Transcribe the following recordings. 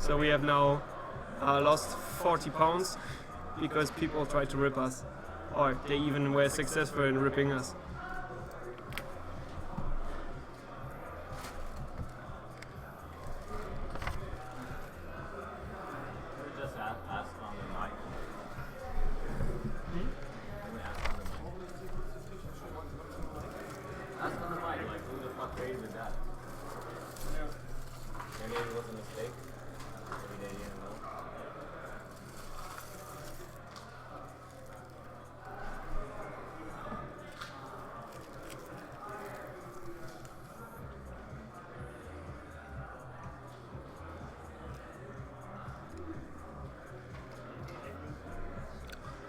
So we have now lost 40 pounds because people tried to rip us, or they even were successful in ripping us.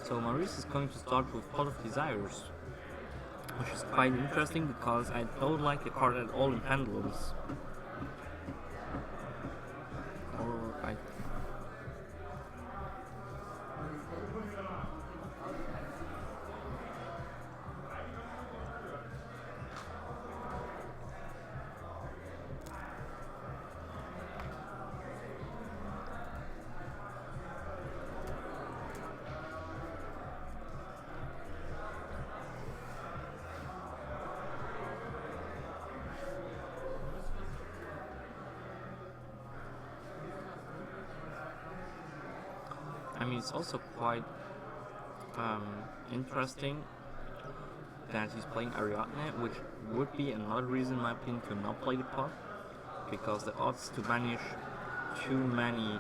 So Maurice is going to start with Pot of Desires, which is quite interesting because I don't like the card at all in Pendulums. Or I... I mean, it's also quite interesting that he's playing Ariadne, which would be another reason, in my opinion, to not play the pot, because the odds to banish too many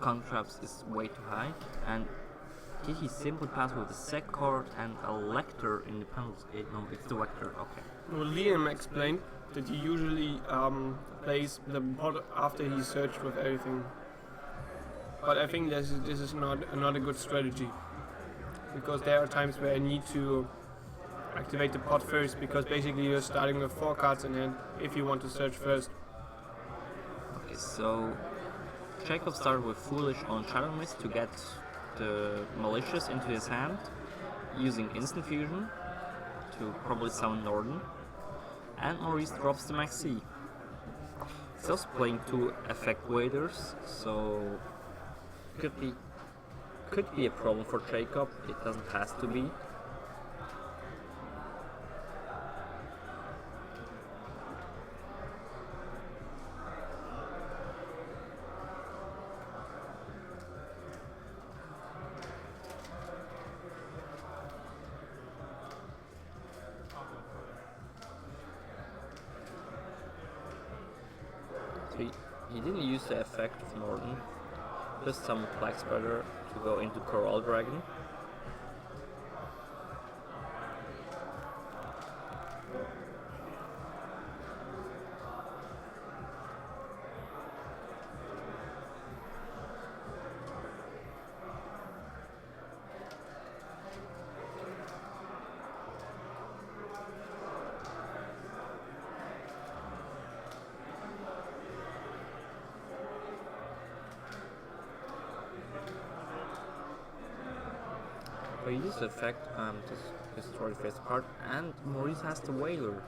contraps is way too high. And did he simply pass with a sec card and a lector in the penalty gate? No, it's the vector. Okay. Well, Liam explained that he usually plays the pot after he searched with everything. But I think this is not a good strategy, because there are times where I need to activate the pot first, because basically you're starting with 4 cards in hand if you want to search first. Okay, so Jacob started with Foolish on Shadow Mist to get the Malicious into his hand, using Instant Fusion to probably summon Norden, and Maurice drops the Maxi. He's also playing 2 Effect Waders, so could be a problem for Jacob. It doesn't have to be. So he didn't use the effect of Norden, just some Flag Spreader to go into Coral Dragon. So he uses the effect to destroy the face card, and Maurice has the Whaler.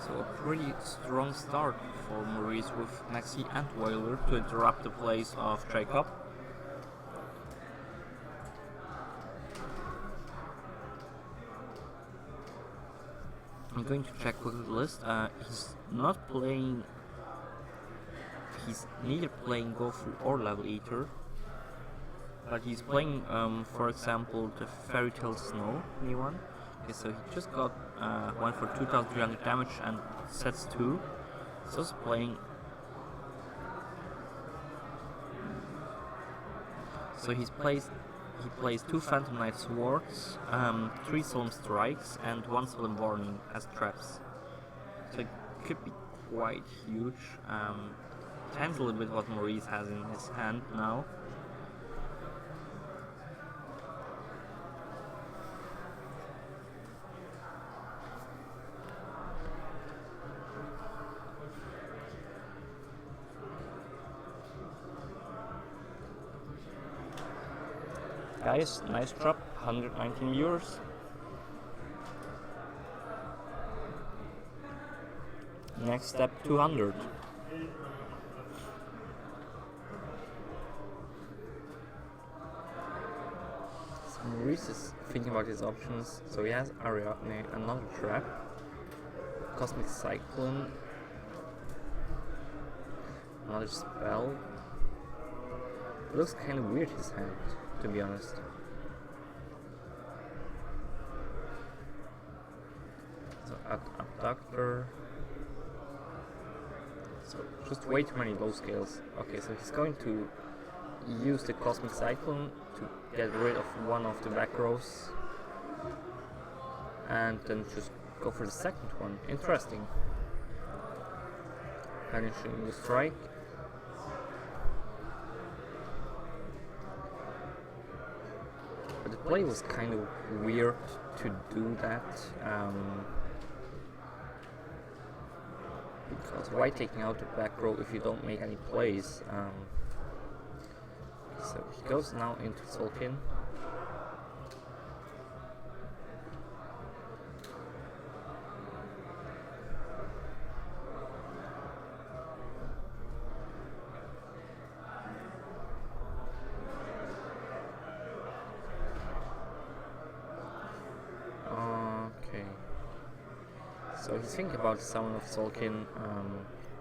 So a pretty strong start for Maurice with Maxi and Whaler to interrupt the plays of Jacob. I'm going to check quickly the list. He's not playing. He's neither playing Gofu or Level Eater. But he's playing, for example, the Fairy Tale Snow, new one. Okay, so he just got one for 2300 damage and sets 2. He's also playing. So he plays 2 Phantom Knight Swords, 3 Solemn Strikes, and 1 Solemn Warning as traps. So it could be quite huge. Depends a little bit what Maurice has in his hand now. Guys, nice drop, 119 viewers. Next step 200. So Maurice is thinking about his options. So he has Ariadne, another trap, Cosmic Cyclone, another spell. It looks kind of weird, his hand, to be honest. So Abductor. So just way too many low scales. Okay, so he's going to use the Cosmic Cyclone to get rid of one of the back rows. And then just go for the second one. Interesting. Finishing the strike. But the play was kind of weird to do that. Because why taking out the back row if you don't make any plays? So he goes now into Sulkin. Okay. So he's thinking about the Summon of Sulkin,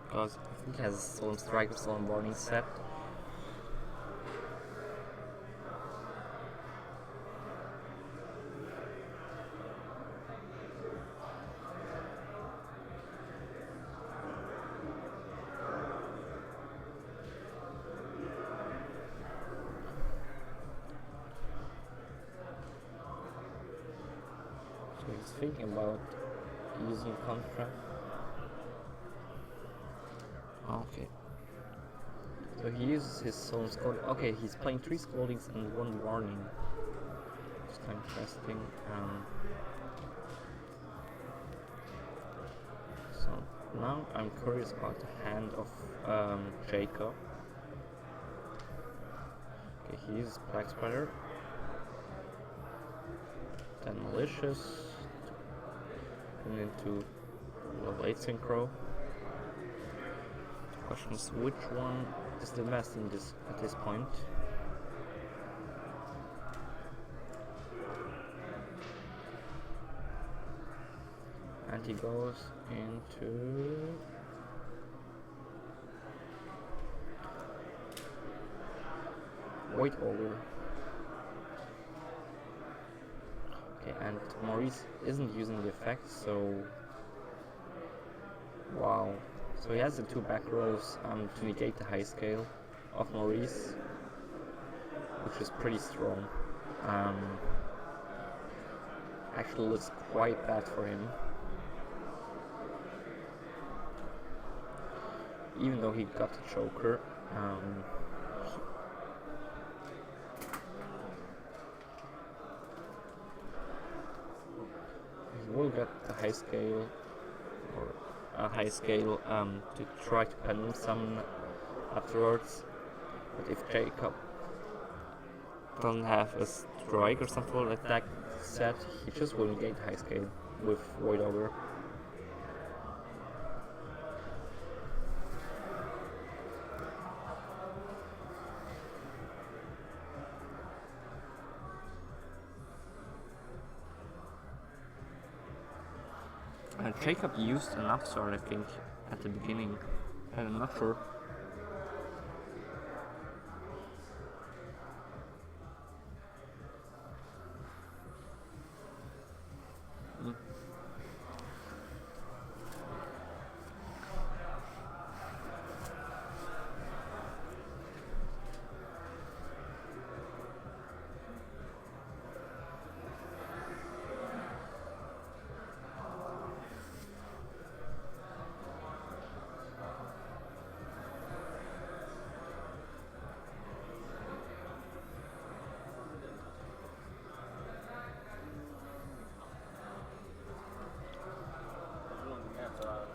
because I think he has Solemn Strike or Solemn Warning set. So he's thinking about using Contra. Okay. So he uses his Solemn Scold. Okay, he's playing 3 Scoldings and 1 Warning. Just interesting. So now I'm curious about the hand of Jacob. Okay, he uses Black Spider. Then Malicious. And into level 8 Synchro. The question is which one is the best in this at this point. And he goes into Void Ogre. Okay, and Maurice isn't using the effect, so wow. So he has the 2 back rows to negate the high scale of Maurice, which is pretty strong. Actually looks quite bad for him. Even though he got the Joker, he will get the high scale, or a high scale to try to pendulum summon afterwards. But if Jacob doesn't have a strike or something like that set, he just will negate high scale with Void Ogre. Jacob used an upstart, I think, at the beginning. I'm not sure.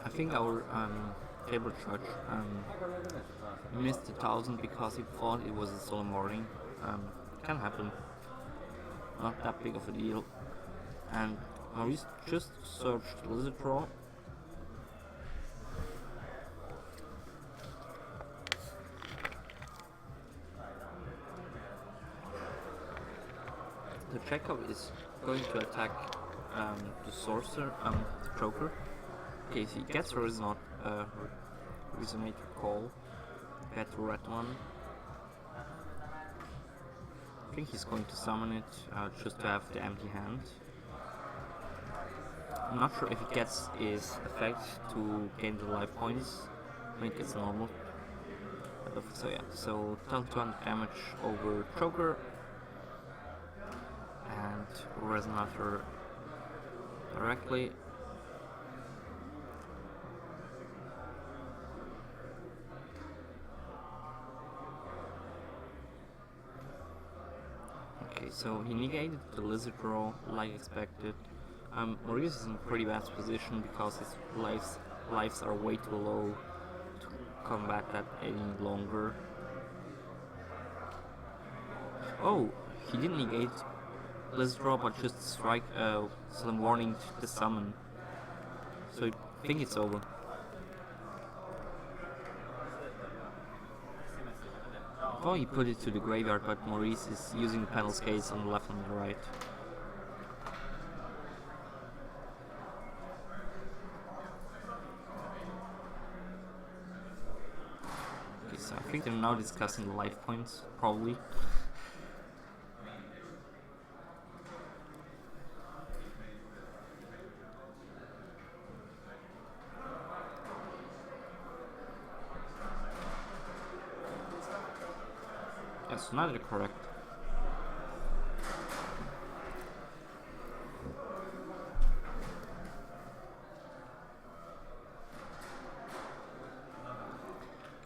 I think our table judge missed 1,000 because he thought it was a Solemn Warning. Can happen. Not that big of a deal. And Maurice just searched Lizard Draw. Chekhov is going to attack the sorcerer, the Joker. Okay, if he gets Resonator Call, get the red one. I think he's going to summon it just to have the empty hand. I'm not sure if it gets his effect to gain the life points. I think it's normal. So yeah, so 200 damage over Joker and Resonator directly. Okay, so he negated the Lizard Roll like expected. Maurice is in a pretty bad position because his lives are way too low to combat that any longer. Oh, he didn't negate Lizard Roll but just strike some warning to the summon. So I think it's over. I thought he put it to the graveyard, but Maurice is using the panel skates on the left and the right. Okay, so I think they're now discussing the life points, probably. Yes, now they're correct.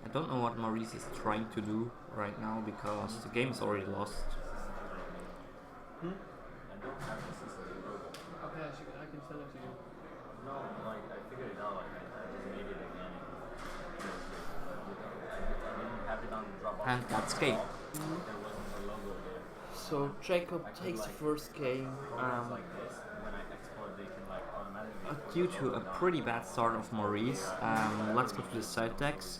I don't know what Maurice is trying to do right now because the game is already lost. Okay, I can sell it to you. No, like I figured it out. I just made it again. I didn't have it on Dropbox. And that's game. There wasn't a logo there. So Jacob takes the first game. Like this, when I export, they can like automatically. Due to a pretty bad start of Maurice, let's go to the side decks.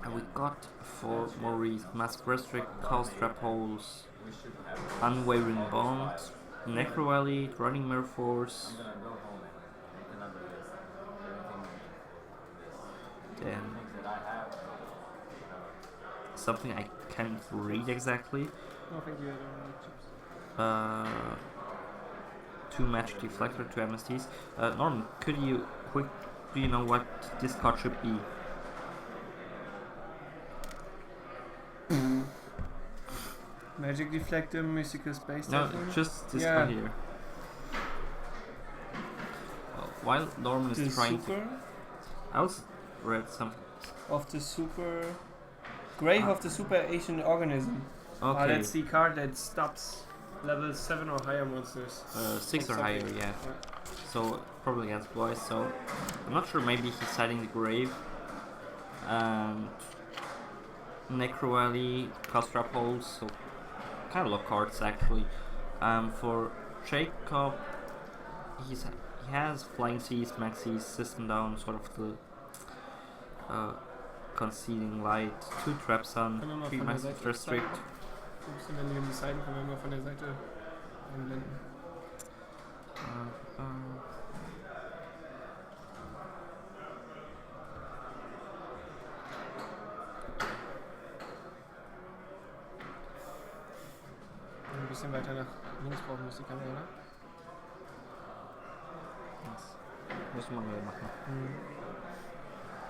And we got for Maurice Mask Restrict, Cast Trap Holes, Unwavering Bond, Necro Valley, Running Mirror Force. I'm gonna go home and make another list. Everything Then things that I have. something I can't read exactly. No, thank you. I don't like chips. 2 Magic Deflector, 2 MSTs. Norman, do you know what this card should be? Magic Deflector, Mystical Space. No, Typhoon? just this Yeah. card here. While Norman The is trying super to... I also read something. of the super Grave of the Super Asian Organism. Okay, That's the card that stops level 7 or higher monsters. 6 or Something. higher, yeah. So probably against boys. So I'm not sure. Maybe he's hiding the grave and Necro Valley, Cast Trap Holes. So kind of a lot of cards actually. For Jacob, he has Flying Seas, Maxis, System Down, sort of the Conceding Light, 2 Traps on, Können wir mal 3 von der Massive Seite Restrict. zeigen? Wenn die Seiten können wir mal von der Seite einblenden. Ein bisschen weiter nach links brauchen muss die Kamera, ne? Muss man mal machen.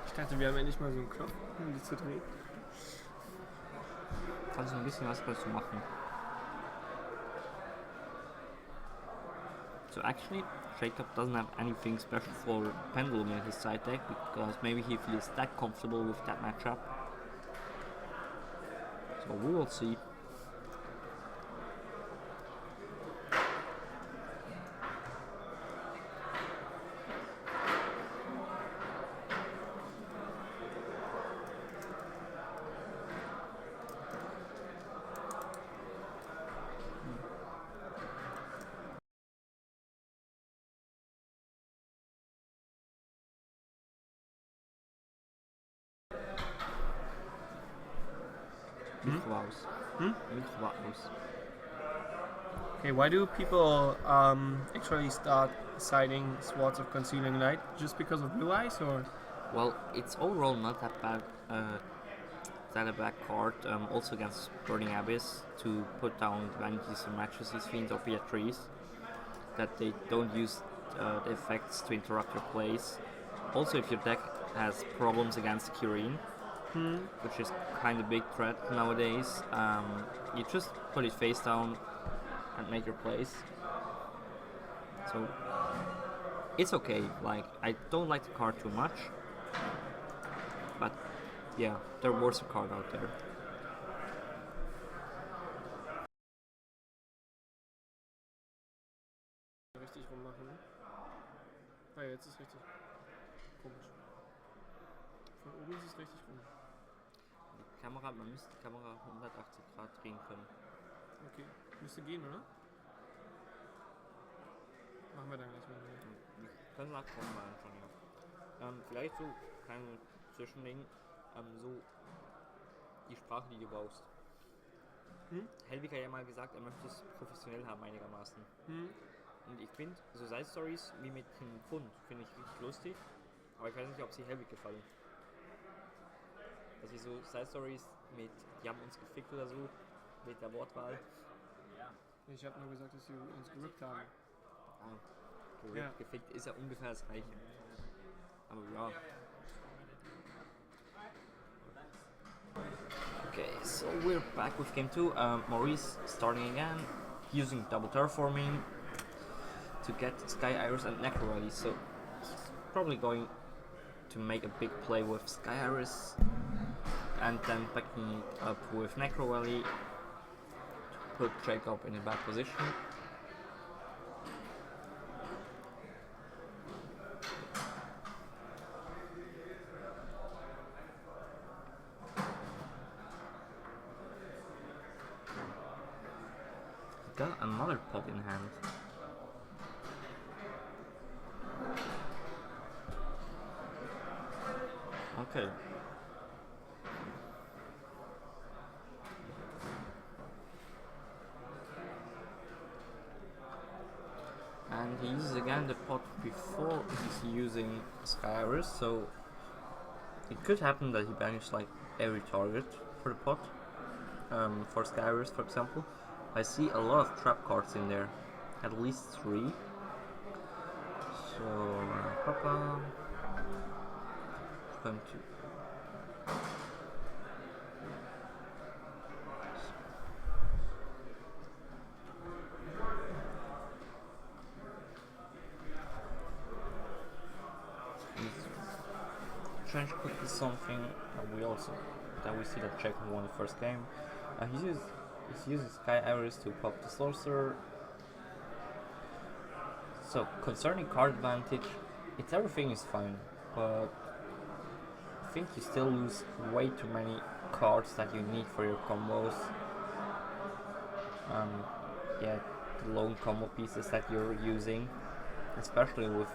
Ich dachte, wir haben endlich mal so einen Knopf, um die zu drehen. Kannst du ein bisschen was dazu machen? So actually, Jacob doesn't have anything special for Pendulum in his side deck because maybe he feels that comfortable with that matchup. So we will see. Muito vaus. Muito vaus. Okay, why do people actually start citing Swords of Concealing Light? Just because of blue eyes, or? Well, it's overall not that bad. That a bad card. Also against Burning Abyss to put down Vanities and Mattresses, Fiends, or Beatrice. That they don't use the effects to interrupt your plays. Also, if your deck has problems against Kirin, which is kind of big threat nowadays, you just put it face down and make your plays. So it's okay. Like, I don't like the card too much, but yeah, there was a card out there. Richtig rummachen. Ah, jetzt ist richtig komisch. Von oben ist es richtig rum. Die Kamera, man müsste die Kamera 180 Grad drehen können. Okay, müsste gehen, oder? Machen wir dann gleich mal. Wir können nachkommen mal anschauen, ja. Vielleicht so kein Zwischending, so die Sprache, die du brauchst. Helwig hat ja mal gesagt, er möchte es professionell haben einigermaßen. Und ich finde, so Side-Stories wie mit dem Pfund finde ich richtig lustig, aber ich weiß nicht, ob sie Helwig gefallen. Also so Side-Stories mit, die haben uns gefickt oder so, mit der Wortwahl. Ja. Ich habe nur gesagt, dass sie uns gerippt haben. Ja. Gefickt ist ja ungefähr das gleiche. Aber ja. Okay, so we're back with game 2. Maurice starting again, using double terraforming to get Sky Iris and Necro Rally. So he's probably going to make a big play with Sky Iris and then backing it up with Necro Rally to put Jacob in a bad position. Got another pot in hand. Okay. And he uses again the pot before he's using Sky Iris, so it could happen that he banishes like every target for the pot. For Sky Iris, for example. I see a lot of trap cards in there, at least 3. So, going to. Change quickly something that we see that Jacob won the first game. He uses Sky Iris to pop the sorcerer. So concerning card advantage, everything is fine, but I think you still lose way too many cards that you need for your combos. Yeah, the lone combo pieces that you're using, especially with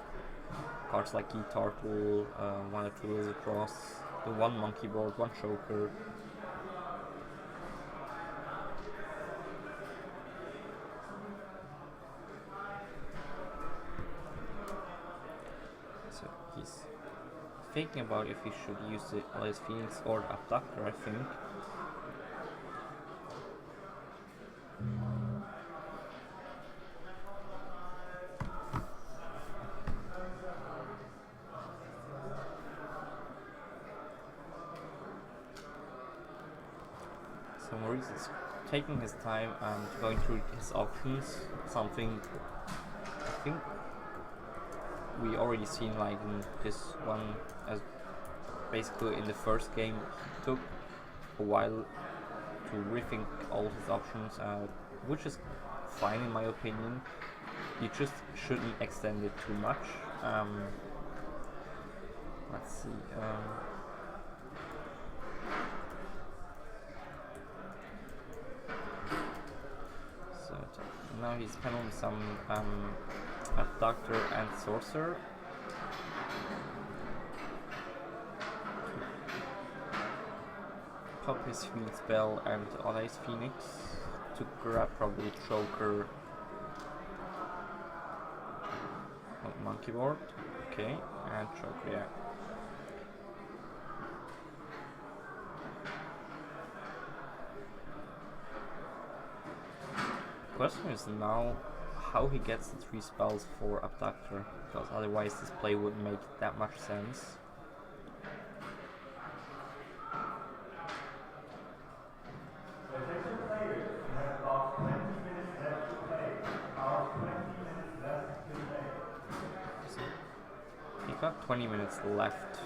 cards like Key Turtle, 1 or 2 Lizard Cross, the 1 Monkey Board, 1 Choker. So he's thinking about if he should use the Alice Phoenix or the Abductor, I think. So Maurice is taking his time and going through his options, something I think we already seen like in this one, as basically in the first game took a while to rethink all his options, which is fine in my opinion. You just shouldn't extend it too much. Let's see. So now he's penning some Abductor and Sorcerer. Pop his Phoenix Spell and Alice Phoenix to grab probably Choker monkey board. Okay, and choke, yeah. Question is now how he gets the 3 spells for Abductor, because otherwise this play wouldn't make that much sense. So, he got 20 minutes left.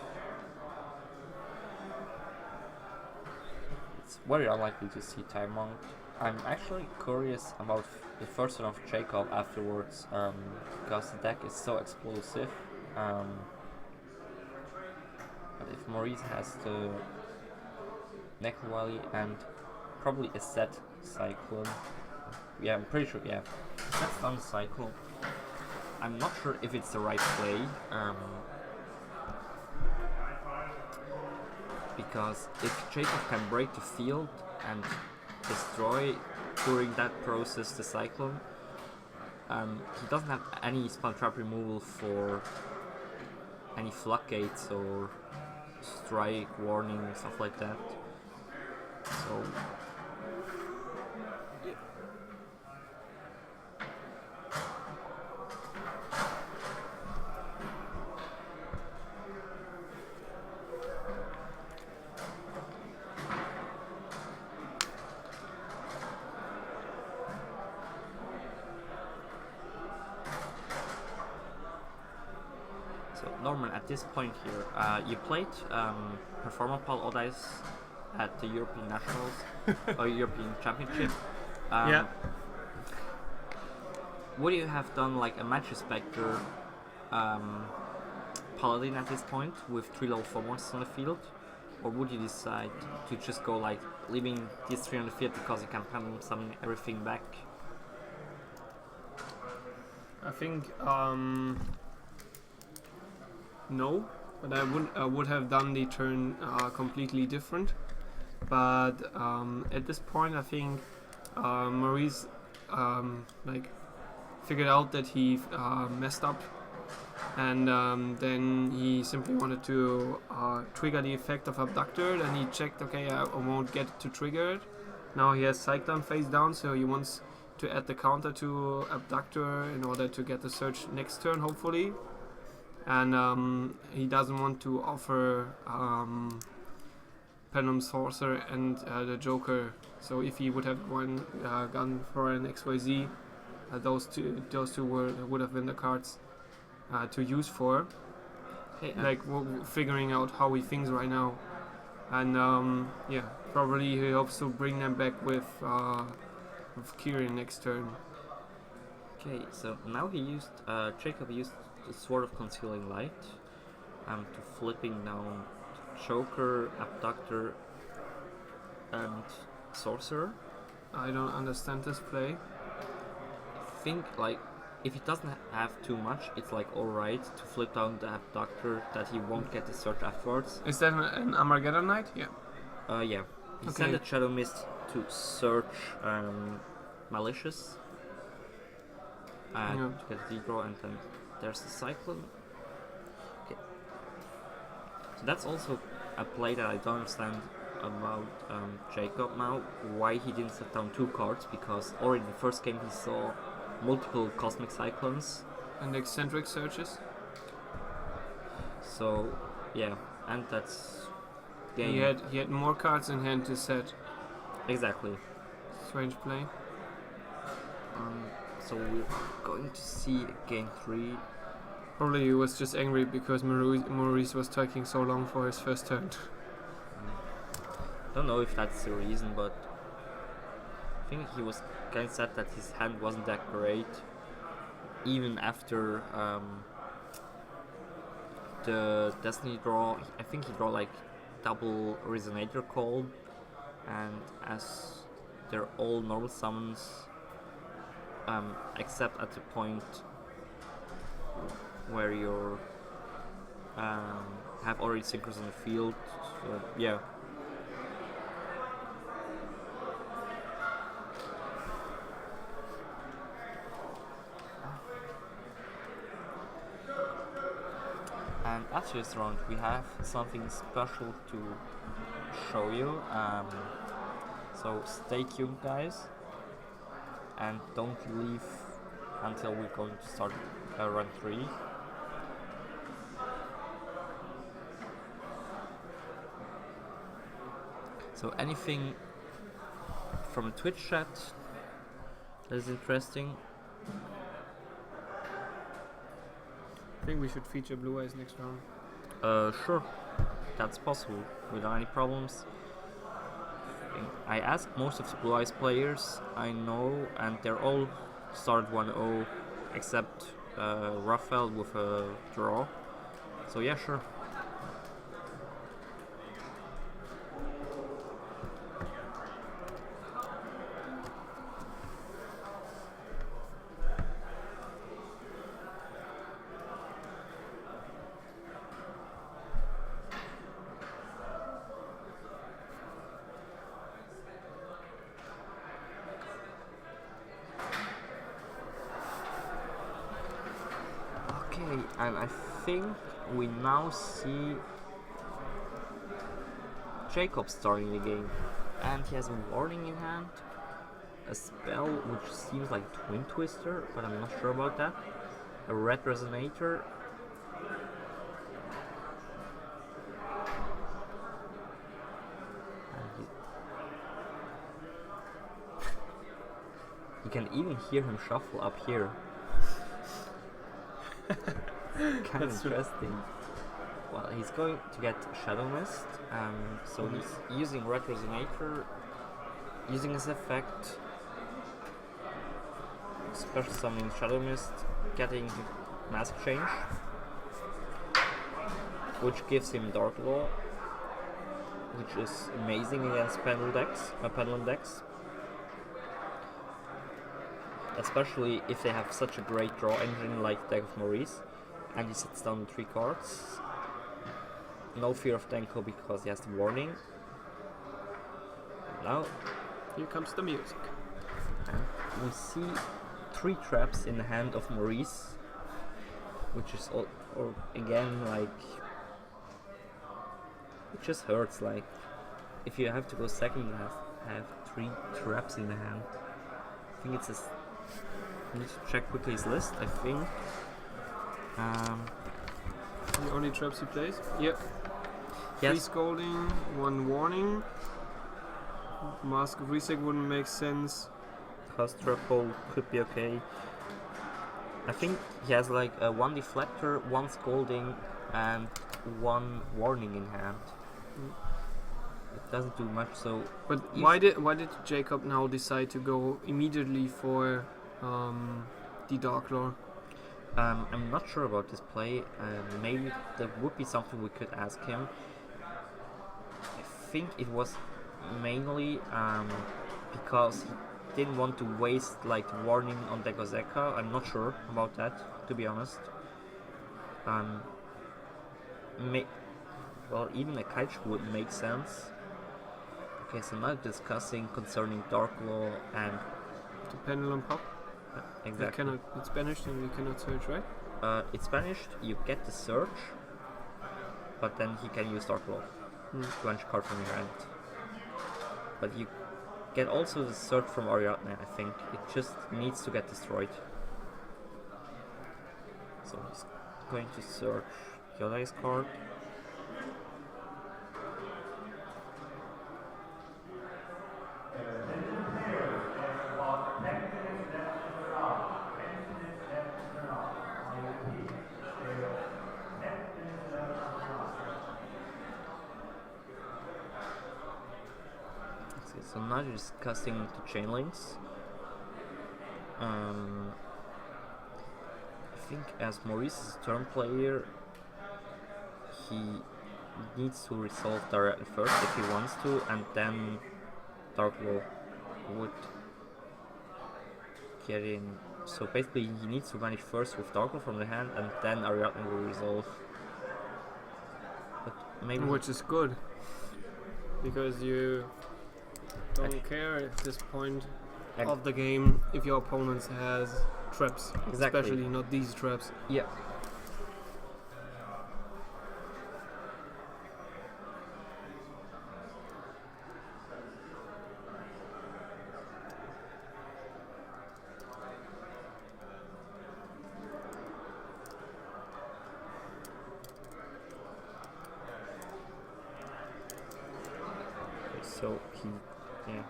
It's very unlikely to see time out. I'm actually curious about the first turn of Jacob afterwards, because the deck is so explosive. But if Maurice has the Nickel Valley and probably a set Cyclone, yeah, I'm pretty sure, yeah, that's done Cyclone. I'm not sure if it's the right play, because if Jacob can break the field and destroy during that process the Cyclone, he doesn't have any spell trap removal for any floodgates or strike, warning, stuff like that. So Norman, at this point here, you played Performapal Oddice at the European Nationals or European Championship. Yeah. Would you have done like a Match Spectre Paladin at this point with 3 level 4 monsters on the field? Or would you decide to just go like leaving these 3 on the field because you can come summon everything back? I think no, but I would have done the turn completely different. But at this point, I think Maurice like figured out that he messed up, and then he simply wanted to trigger the effect of Abductor. And he checked, okay, I won't get to trigger it. Now he has Cyclone face down, so he wants to add the counter to Abductor in order to get the search next turn, hopefully. And he doesn't want to offer Penum Sorcerer and the Joker. So if he would have gone for an XYZ, those two would have been the cards to use for. Okay, Like figuring out how he thinks right now, and yeah, probably he hopes to bring them back with Kieran next turn. Okay, so now Jacob used the Sword of Concealing Light to flipping down Joker, Abductor, and Sorcerer. I don't understand this play. I think like if he doesn't have too much, it's like alright to flip down the Abductor that he won't get the search afterwards. Is that an Armageddon Knight? Yeah. Yeah. He Okay. sent a Shadow Mist to search Malicious to get a redraw, and then there's the Cyclone. Okay. So that's also a play that I don't understand about Jacob now, why he didn't set down 2 cards, because already in the first game he saw multiple Cosmic Cyclones. And eccentric searches. So yeah, and that's game. He had more cards in hand to set. Exactly. Strange play. So we're going to see game 3. Probably he was just angry because Maurice was taking so long for his first turn. Don't know if that's the reason, but I think he was kind of sad that his hand wasn't that great, even after the Destiny draw. I think he draw like double Resonator Call, and as they're all normal summons, except at the point where you have already Synchros on the field. So yeah. And after this round, we have something special to show you. So stay tuned, guys, and don't leave until we're going to start round 3. So anything from Twitch chat that is interesting? I think we should feature Blue Eyes next round. Sure, that's possible without any problems. I asked most of the Blue Eyes players I know, and they're all started 1-0 except Raphael with a draw. So yeah, sure. And I think we now see Jacob starting the game, and he has a warning in hand, a spell which seems like Twin Twister, but I'm not sure about that, a red resonator, and you can even hear him shuffle up here. Kind of interesting. Well, he's going to get Shadow Mist, so he's using Red Resonator, using his effect, special summoning Shadow Mist, getting Mask Change, which gives him Dark Law, which is amazing against Pendulum decks. Especially if they have such a great draw engine like the deck of Maurice, and he sets down 3 cards. No fear of Denko because he has the warning. Now here comes the music. And we see 3 traps in the hand of Maurice, which is or again like it just hurts. Like if you have to go second, you have 3 traps in the hand. I think it's a I need to check quickly his list, I think. The only traps he plays? Yep. Yes. 3 Scolding, 1 Warning. Mask of Reset wouldn't make sense. Cast Trap Hole could be okay. I think he has like 1 Deflector, 1 Scolding, and 1 Warning in hand. It doesn't do much, so... But why did Jacob now decide to go immediately for the Dark Lore? I'm not sure about this play. Maybe that would be something we could ask him. I think it was mainly because he didn't want to waste like the warning on Dekozeka. I'm not sure about that, to be honest. Well, even a Kaiju would make sense. Okay, so now discussing concerning Dark Law and the Pendulum Pop. Exactly. It's banished and we cannot search, right? It's banished, you get the search, but then he can use Dark Law to launch a card from your hand. But you get also the search from Ariadne, I think. It just needs to get destroyed. So he's going to search Yodai's card. So now you're discussing the chain links. I think as Maurice is a turn player, he needs to resolve directly first if he wants to, and then Dark Law would get in. So basically he needs to manage first with Dark Law from the hand, and then Ariadne will resolve. But maybe which is good, because you don't care at this point of the game if your opponent has traps. Exactly. Especially not these traps. Yeah. So yeah.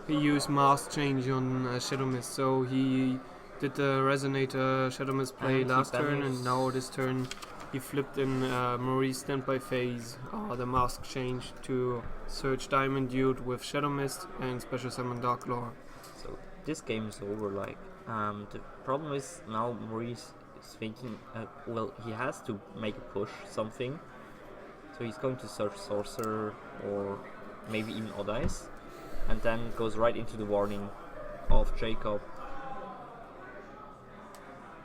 He used Mask Change on Shadow Mist, so he did the Resonator Shadow Mist play And he last turn, banished- and now this turn he flipped in Maurice standby phase, the Mask Change to search Diamond Dude with Shadow Mist and Special Summon Dark Lore. So this game is over. Like, the problem is now Maurice is thinking. Well, he has to make a push something. So he's going to search Sorcerer or maybe even Odd Eyes, and then goes right into the warning of Jacob,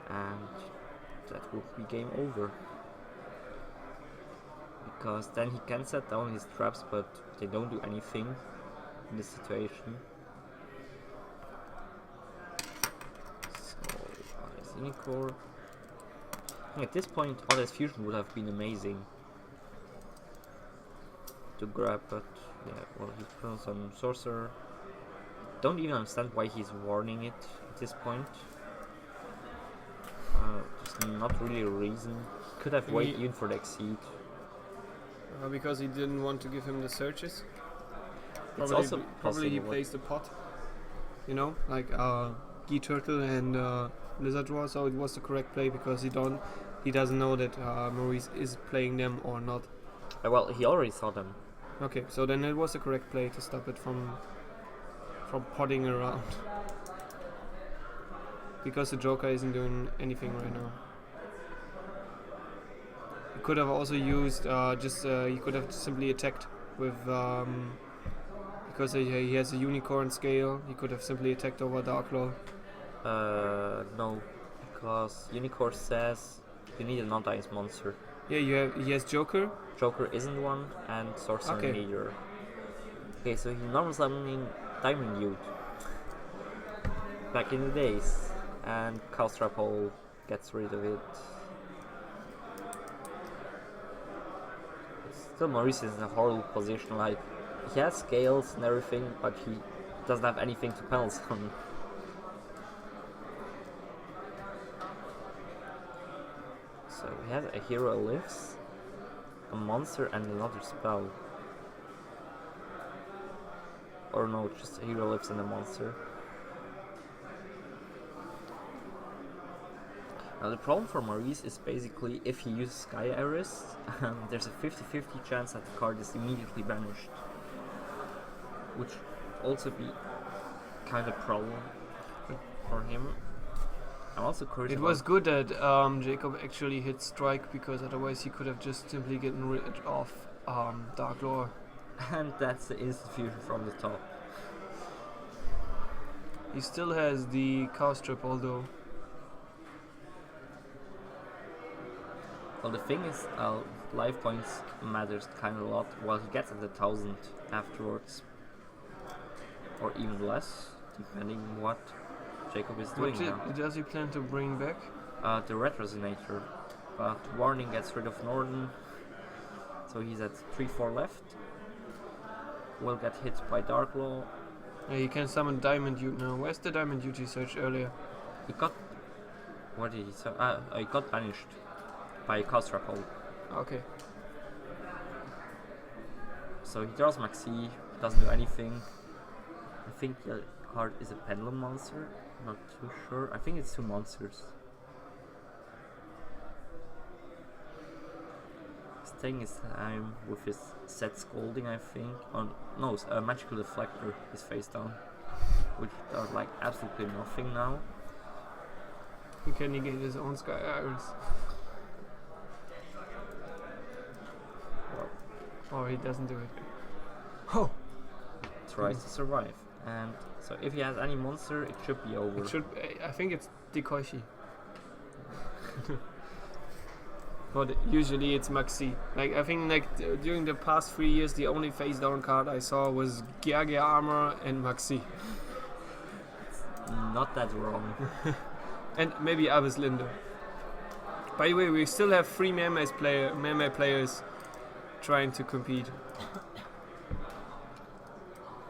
and that will be game over. Because then he can set down his traps, but they don't do anything in this situation. So, Odd Eyes Unicorn. At this point, Odd Eyes Fusion would have been amazing to grab, but yeah, well, he's put on some Sorcerer. Don't even understand why he's warning it at this point. Just not really a reason. Could have waited even for the Exceed. Because he didn't want to give him the searches. It's Probably, also probably he possible, plays the pot. You know, like Gee Turtle and Lizard Draw, so it was the correct play because he doesn't know that Maurice is playing them or not. Well, he already saw them. Okay, so then it was the correct play to stop it from potting around. Because the Joker isn't doing anything right now. He could have also used he could have simply attacked with because he has a unicorn scale. He could have simply attacked over Darklaw. No, because Unicorn says you need a non-dice monster. Yeah, he has Joker. Joker isn't one, and Sorcerer Okay. neither. Okay, so he's normal summoning Diamond Youth back in the days, and Hole gets rid of it. Still, Maurice is in a horrible position. Like, he has scales and everything, but he doesn't have anything to panel summon. So he has a hero lives, a monster, and another spell. Or no, just a hero lives and a monster. Now the problem for Maurice is basically if he uses Sky Iris, there's a 50-50 chance that the card is immediately banished. Which would also be kind of a problem for him. I'm also curious. It was good that Jacob actually hit strike because otherwise he could have just simply gotten rid of Darklaw. And that's the instant fusion from the top. He still has the cow strip, although. Well, the thing is, life points matters kind of a lot. Well, he gets at 1,000 afterwards, or even less, depending what Jacob is doing now. Does he plan to bring back? The Red Resonator, but Warning gets rid of Norden, so he's at 3-4 left. Will get hit by Darklaw. Yeah, he can summon Diamond Dude now. Where's the Diamond Dude he searched earlier? He got... What did he say? He got banished by Hole. Okay. So he draws Maxi, doesn't do anything. I think the card is a Pendulum monster, not too sure. I think it's 2 monsters. He's taking his time with his set Scolding, I think. No, Magical Deflector is face down, which does like absolutely nothing now. He can negate his own Sky Iris. Or he doesn't do it. Oh! Tries to survive. And so if he has any monster, it should be over. It should. I think it's Dekoishi. But usually it's Maxi. Like I think during the past 3 years, the only face down card I saw was Gyage Armor and Maxi. Not that wrong. And maybe Abyss Linder. By the way, we still have 3 Mermaid players trying to compete.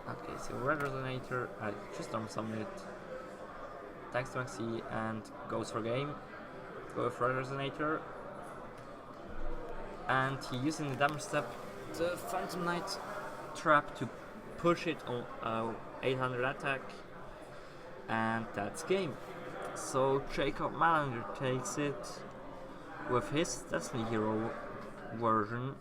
Okay, so Red Resonator, I just don't summon it. Attacks to Maxi and goes for game. Go with Red Resonator. And he using the damage step, the Phantom Knight. trap to push it on 800 attack, and that's game. So Jacob Mallender takes it with his Destiny Hero version.